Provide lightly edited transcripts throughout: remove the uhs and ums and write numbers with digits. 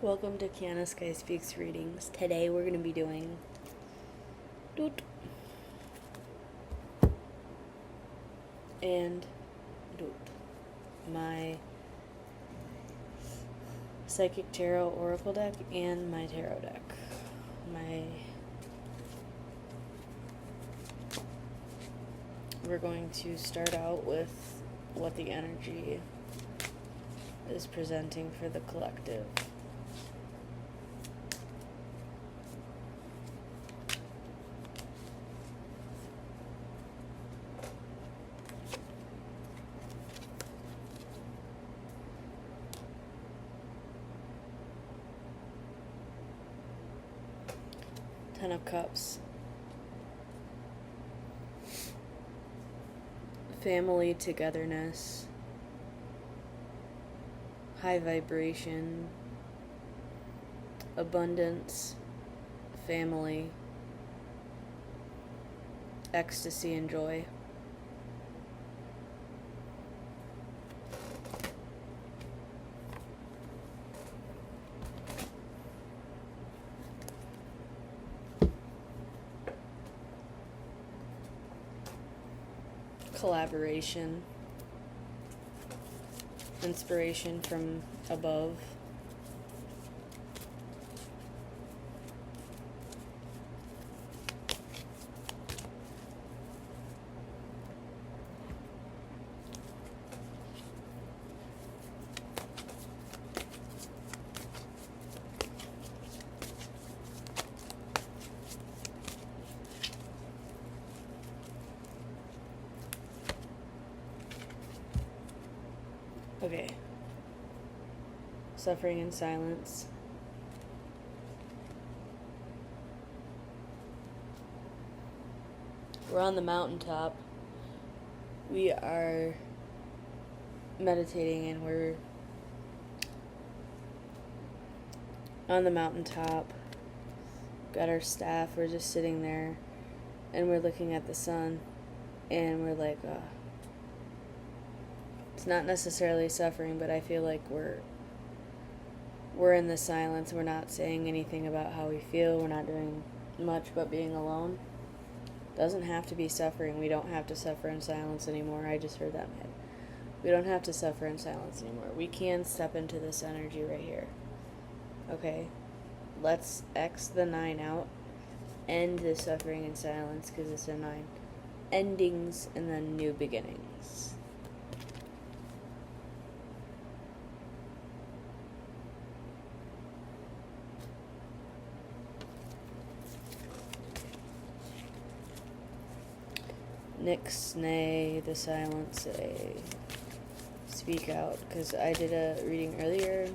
Welcome to Keana Sky Speaks readings. Today we're going to be doing doot and doot. My Psychic Tarot Oracle deck and my Tarot deck. We're going to start out with what the energy is presenting for the collective. Ten of Cups. Family togetherness. High vibration. Abundance. Family. Ecstasy and joy. Collaboration, inspiration from above, okay, suffering in silence. We're on the mountaintop. We are meditating and we're on the mountaintop. Got our staff, we're just sitting there and we're looking at the sun and we're like, it's not necessarily suffering, but I feel like we're in the silence. We're not saying anything about how we feel. We're not doing much but being alone. Doesn't have to be suffering. We don't have to suffer in silence anymore. I just heard that in my head. We don't have to suffer in silence anymore. We can step into this energy right here. Okay? Let's X the 9 out. End the suffering in silence because it's a 9. Endings and then new beginnings. Nix, nay, the silence, say, speak out, because I did a reading earlier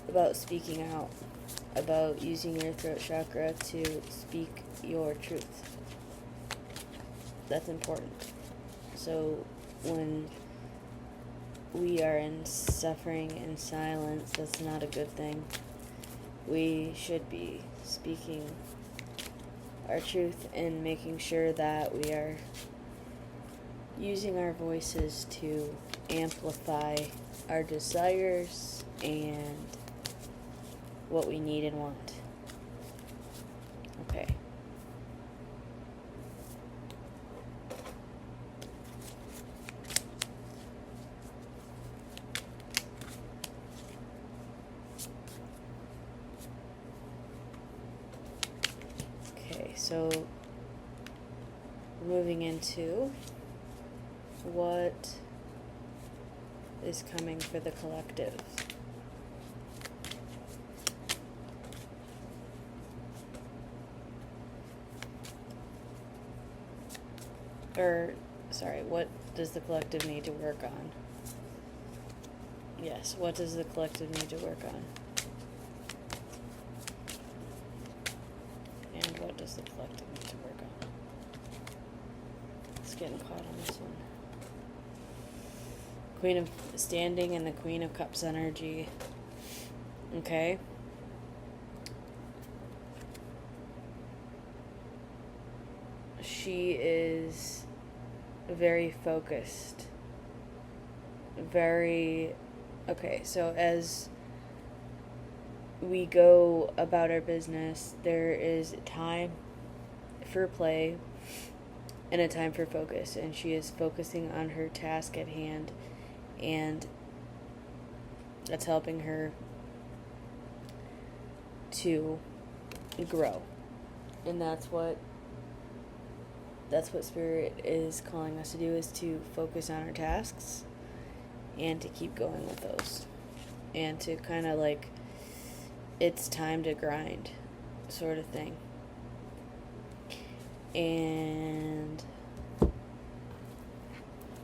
about speaking out, about using your throat chakra to speak your truth. That's important. So when we are in suffering and silence, that's not a good thing. We should be speaking our truth and making sure that we are using our voices to amplify our desires and what we need and want. Okay. So, moving into what is coming for the collective. What does the collective need to work on? Yes, what does the collective need to work on? And what does the collective need to work on? It's getting caught on this one. Queen of Standing and the Queen of Cups energy. Okay. She is very focused, very Okay, so as we go about our business, there is a time for play and a time for focus, and she is focusing on her task at hand, and that's helping her to grow. And that's what Spirit is calling us to do, is to focus on our tasks and to keep going with those, and to kind of like, it's time to grind sort of thing. And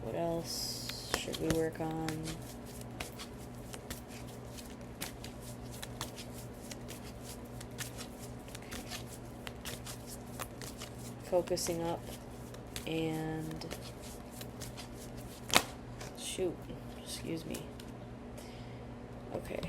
what else should we work on? Focusing up and excuse me. Okay.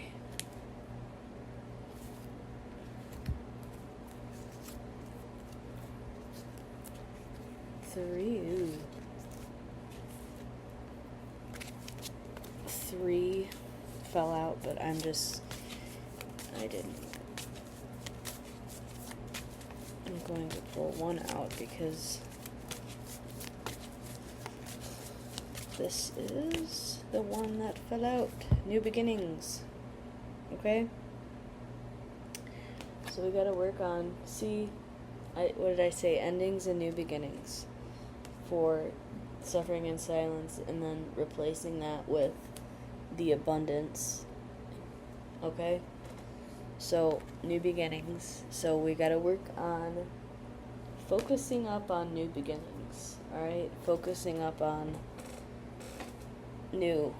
Three fell out, but I didn't. I'm going to pull one out because this is the one that fell out. New beginnings. Okay? So we gotta work on, what did I say? Endings and new beginnings for suffering and silence, and then replacing that with the abundance. Okay? So, new beginnings. So we gotta work on focusing up on new beginnings. Alright? Focusing up on new.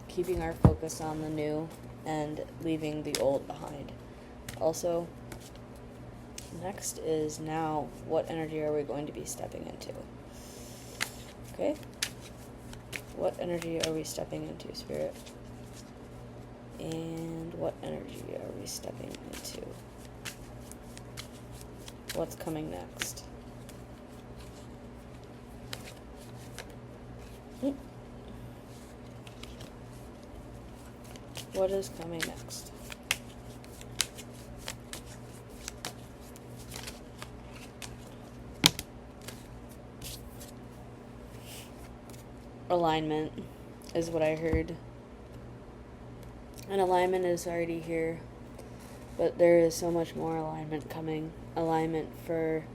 Keeping our focus on the new and leaving the old behind. Also, next is now, what energy are we going to be stepping into? Okay? What energy are we stepping into, Spirit? And what energy are we stepping into? What's coming next? What is coming next? Alignment is what I heard. And alignment is already here, but there is so much more alignment coming. Alignment for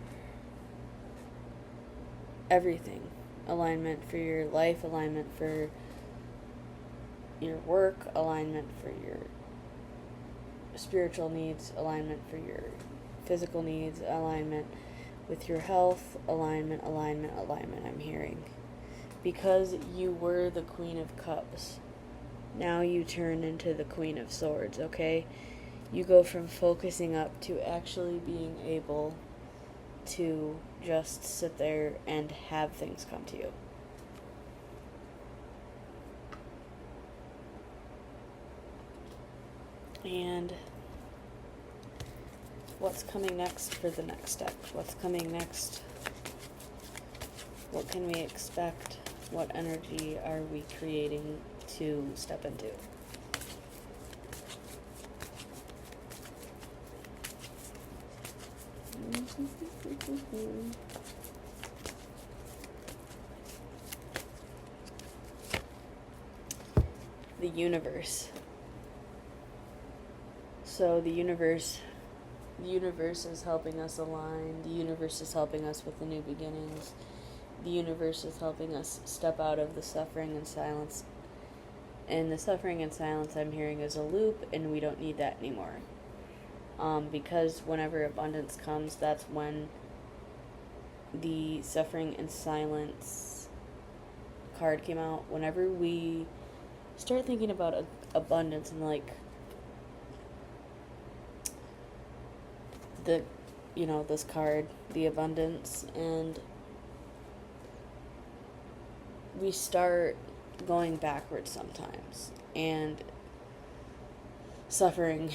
everything. Alignment for your life, alignment for your work, alignment for your spiritual needs, alignment for your physical needs, alignment with your health, alignment, I'm hearing. Because you were the Queen of Cups, now you turn into the Queen of Swords, okay? You go from focusing up to actually being able to just sit there and have things come to you. And what's coming next for the next step? What's coming next? What can we expect? What energy are we creating to step into? The universe. So the universe is helping us align. The universe is helping us with the new beginnings. The universe is helping us step out of the suffering and silence. And the suffering and silence I'm hearing is a loop, and we don't need that anymore. Because whenever abundance comes, that's when the suffering and silence card came out. Whenever we start thinking about abundance and like this card, the abundance, and we start going backwards sometimes, and suffering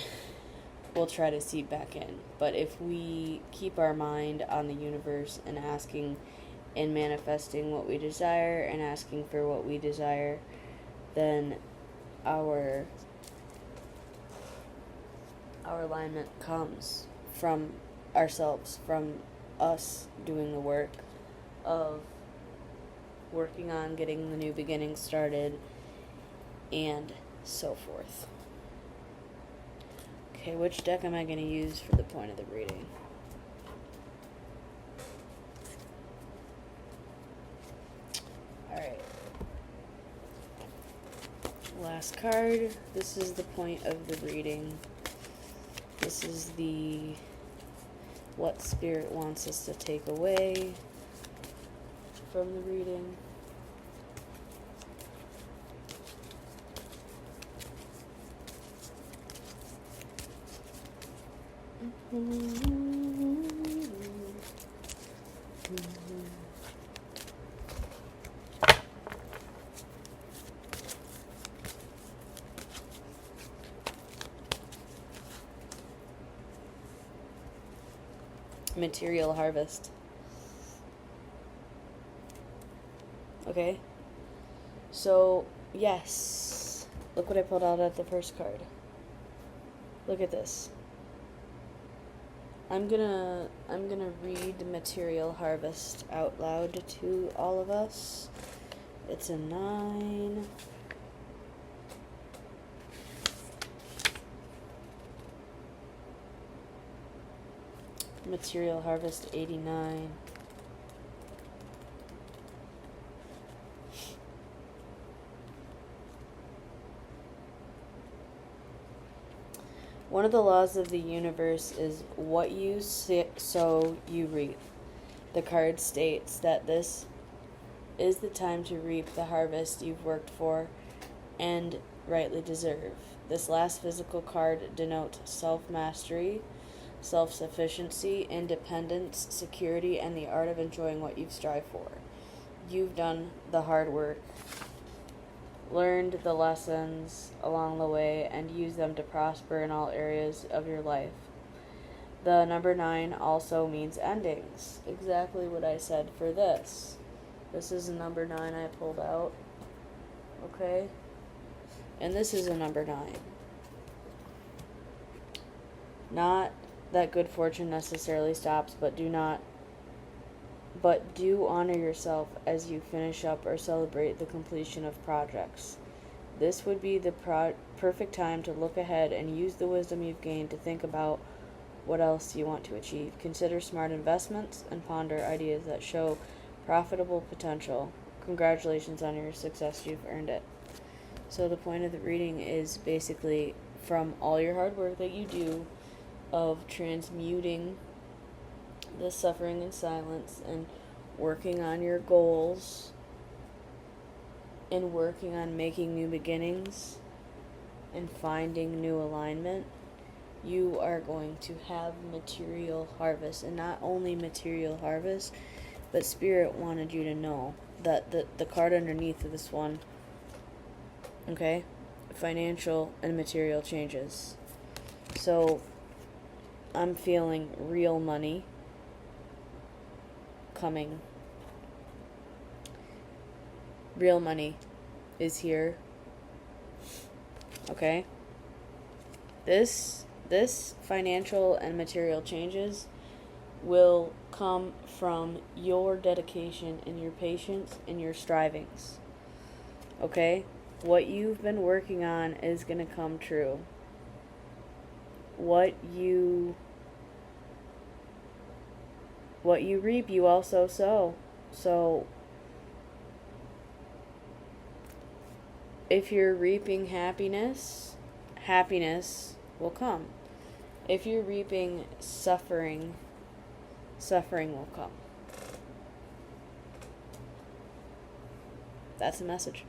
will try to seep back in. But if we keep our mind on the universe and asking in manifesting what we desire and asking for what we desire, then our alignment comes from ourselves, from us doing the work of working on getting the new beginning started, and so forth. Okay, which deck am I going to use for the point of the reading? Alright. Last card. This is the point of the reading. This is the what Spirit wants us to take away from the reading. Material harvest. Okay, so yes, look what I pulled out at the first card. Look at this. I'm gonna read Material Harvest out loud to all of us. It's a 9. Material Harvest 89. One of the laws of the universe is what you sow, you reap. The card states that this is the time to reap the harvest you've worked for and rightly deserve. This last physical card denotes self-mastery, self-sufficiency, independence, security, and the art of enjoying what you've strived for. You've done the hard work, learned the lessons along the way, and used them to prosper in all areas of your life. The number 9 also means endings. Exactly what I said for this. This is a number 9 I pulled out. Okay? And this is a number 9. Not that good fortune necessarily stops, but do honor yourself as you finish up or celebrate the completion of projects. This would be the perfect time to look ahead and use the wisdom you've gained to think about what else you want to achieve. Consider smart investments and ponder ideas that show profitable potential. Congratulations on your success, you've earned it. So the point of the reading is basically from all your hard work that you do of transmuting the suffering in silence and working on your goals and working on making new beginnings and finding new alignment, you are going to have material harvest. And not only material harvest, but Spirit wanted you to know that the card underneath of this one, okay, financial and material changes. So I'm feeling real money coming. Real money is here. Okay? This financial and material changes will come from your dedication and your patience and your strivings. Okay? What you've been working on is going to come true. What you reap, you also sow. So if you're reaping happiness, happiness will come. If you're reaping suffering, suffering will come. That's the message.